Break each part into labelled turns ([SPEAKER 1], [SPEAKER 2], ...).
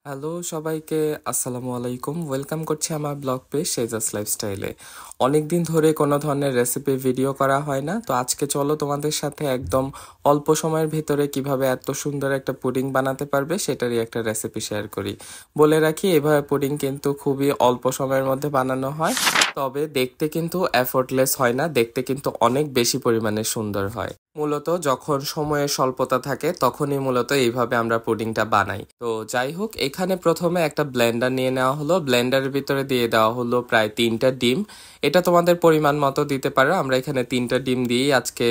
[SPEAKER 1] Hello সবাইকে, আসসালামু আলাইকুম। ওয়েলকাম করছি আমার ব্লগ পেজ সেজাস লাইফস্টাইলে। অনেকদিন ধরে কোনো ধরনের রেসিপি ভিডিও করা হয় না, তো আজকে চলো তোমাদের সাথে একদম অল্প সময়ের ভিতরে কিভাবে এত সুন্দর একটা পুডিং বানাতে পারবে সেটারই একটা রেসিপি শেয়ার করি। বলে রাখি, এভাবে পুডিং কিন্তু খুবই অল্প সময়ের মধ্যে বানানো হয়, তবে দেখতে কিন্তু এফোর্টলেস হয় না, দেখতে কিন্তু অনেক বেশি পরিমাণে সুন্দর হয়। মূলত যখন সময়ের স্বল্পতা থাকে তখনই মূলত এইভাবে আমরা পুডিংটা বানাই। তো যাই হোক, এখানে প্রথমে একটা ব্লেন্ডার নিয়ে নেওয়া হলো। ব্লেন্ডারের ভিতরে দিয়ে দেওয়া হলো প্রায় 3টা ডিম। এটা তোমাদের পরিমাণ মতো দিতে পারো। আমরা এখানে 3টা ডিম দিয়েই আজকে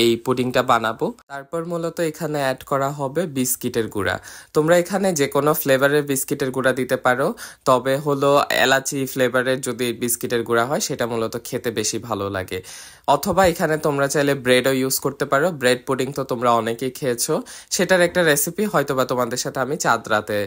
[SPEAKER 1] এই পুডিংটা বানাবো। তারপর মূলত এখানে অ্যাড করা হবে বিস্কিটের গুঁড়া। তোমরা এখানে যে কোনো ফ্লেভারের বিস্কিটের গুঁড়া দিতে পারো, তবে হলো এলাচি ফ্লেভারের যদি বিস্কিটের গুঁড়া হয় সেটা মূলত খেতে বেশি ভালো লাগে। অথবা এখানে তোমরা চাইলে ব্রেডও ইউজ করতে পারো। ব্রেড পুডিং তো তোমরা অনেকেই খেয়েছো, সেটার একটা রেসিপি হয়তোবা তোমাদের সাথে আমি চাঁদ রাতে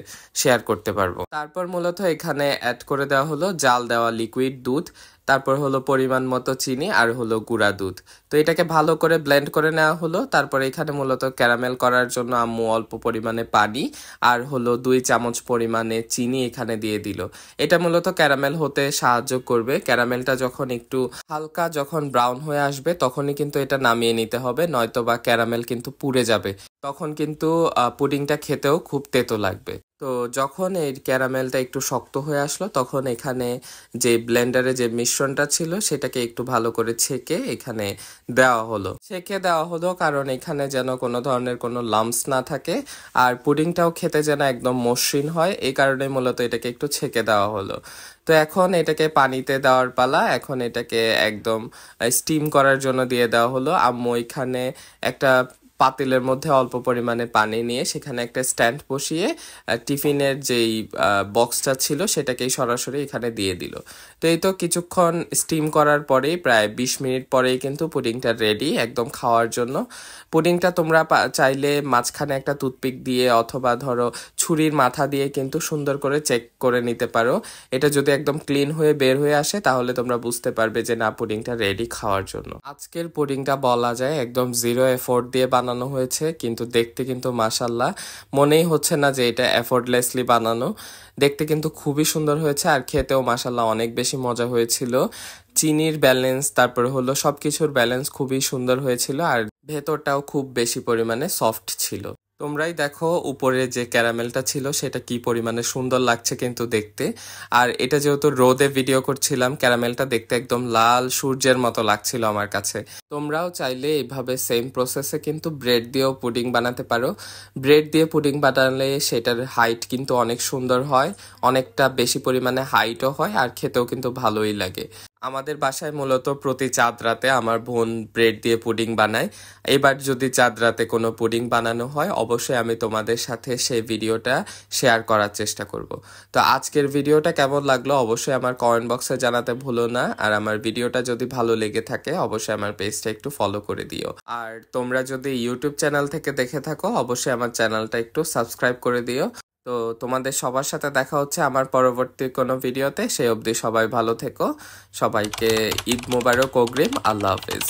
[SPEAKER 1] শেয়ার করতে পারবো। তারপর মূলত এখানে অ্যাড করে দেওয়া হলো জাল দেওয়া লিকুইড দুধ, তারপর হলো পরিমাণ মতো চিনি আর হলো গুঁড়া দুধ। তো এটাকে ভালো করে ব্লেন্ড করে নেওয়া হলো। তারপরে এখানে মূলত ক্যারামেল করার জন্য আম্মু অল্প পরিমাণে পানি আর হলো 2 চামচ পরিমাণে চিনি এখানে দিয়ে দিল। এটা মূলত ক্যারামেল হতে সাহায্য করবে। ক্যারামেলটা যখন একটু হালকা যখন ব্রাউন হয়ে আসবে তখনই কিন্তু এটা নামিয়ে নিতে হবে, নয়তো বা ক্যারামেল কিন্তু পুড়ে যাবে, তখন কিন্তু পুডিংটা খেতেও খুব তেতো লাগবে। তো যখন এই ক্যারামেলটা একটু শক্ত হয়ে আসলো তখন এখানে যে ব্লেন্ডারে যে মিশ্রণটা ছিল সেটাকে একটু ভালো করে ছেঁকে এখানে দেওয়া হলো। ছেঁকে দেওয়া হলো কারণ এখানে যেন কোনো ধরনের কোনো লাম্পস না থাকে আর পুডিংটাও খেতে যেন একদম মসৃণ হয়, এই কারণে মূলত এটাকে একটু ছেঁকে দেওয়া হলো। তো এখন এটাকে পানিতে দেওয়ার পালা। এখন এটাকে একদম স্টিম করার জন্য দিয়ে দেওয়া হলো। আম্মু এখানে একটা পাতিলের মধ্যে অল্প পরিমাণে পানি নিয়ে সেখানে একটা স্ট্যান্ড বসিয়ে টিফিনের যেই বক্সটা ছিল সেটাকেই সরাসরি এখানে দিয়ে দিল। তো এই তো কিছুক্ষণ স্টিম করার পরেই প্রায় 20 মিনিট পরেই কিন্তু পুডিংটা রেডি একদম খাওয়ার জন্য। পুডিংটা তোমরা চাইলে মাঝখানে একটা টুথপিক দিয়ে অথবা ধরো ছুরির মাথা দিয়ে কিন্তু সুন্দর করে চেক করে নিতে পারো। এটা যদি একদম ক্লিন হয়ে বের হয়ে আসে তাহলে তোমরা বুঝতে পারবে যে না, পুডিংটা রেডি খাওয়ার জন্য। আজকের পুডিংটা বলা যায় একদম জিরো এফোর্ট দিয়ে বানানো হয়েছে, কিন্তু দেখতে কিন্তু মাশাল্লাহ মনেই হচ্ছে না যে এটা এফোর্টলেসলি বানানো। দেখতে কিন্তু খুবই সুন্দর হয়েছে আর খেতেও মাশাল্লাহ অনেক বেশি মজা হয়েছিল। চিনির ব্যালেন্স তারপরে হলো সবকিছুর ব্যালেন্স খুবই সুন্দর হয়েছিল আর ভেতরটাও খুব বেশি পরিমাণে সফট ছিল। তোমরাই দেখো উপরে যে ক্যারামেলটা ছিল সেটা কি পরিমাণে সুন্দর লাগছে কিন্তু দেখতে। আর এটা যেহেতু রোদে ভিডিও করছিলাম, ক্যারামেলটা দেখতে একদম লাল সূর্যের মতো লাগছিল আমার কাছে। তোমরাও চাইলে এইভাবে সেম প্রসেসে কিন্তু ব্রেড দিয়েও পুডিং বানাতে পারো। ব্রেড দিয়ে পুডিং বানালে সেটার হাইট কিন্তু অনেক সুন্দর হয়, অনেকটা বেশি পরিমাণে হাইটও হয় আর খেতেও কিন্তু ভালোই লাগে। আমাদের বাসায় মূলত প্রতি চাঁদ রাতে আমার বোন ব্রেড দিয়ে পুডিং বানায়। এবার যদি চাঁদ রাতে কোনো পুডিং বানানো হয় অবশ্যই আমি তোমাদের সাথে সেই ভিডিওটা শেয়ার করার চেষ্টা করব। তো আজকের ভিডিওটা কেমন লাগলো অবশ্যই আমার কমেন্ট বক্সে জানাতে ভুলো না। আর আমার ভিডিওটা যদি ভালো লেগে থাকে অবশ্যই আমার পেজটা একটু ফলো করে দিও। আর তোমরা যদি ইউটিউব চ্যানেল থেকে দেখে থাকো অবশ্যই আমার চ্যানেলটা একটু সাবস্ক্রাইব করে দিও। তো তোমাদের সবার সাথে দেখা হচ্ছে আমার পরবর্তী কোনো ভিডিওতে। সেই অবধি সবাই ভালো থেকো। সবাইকে ঈদ মোবারক, অগ্রিম। আল্লাহ হাফেজ।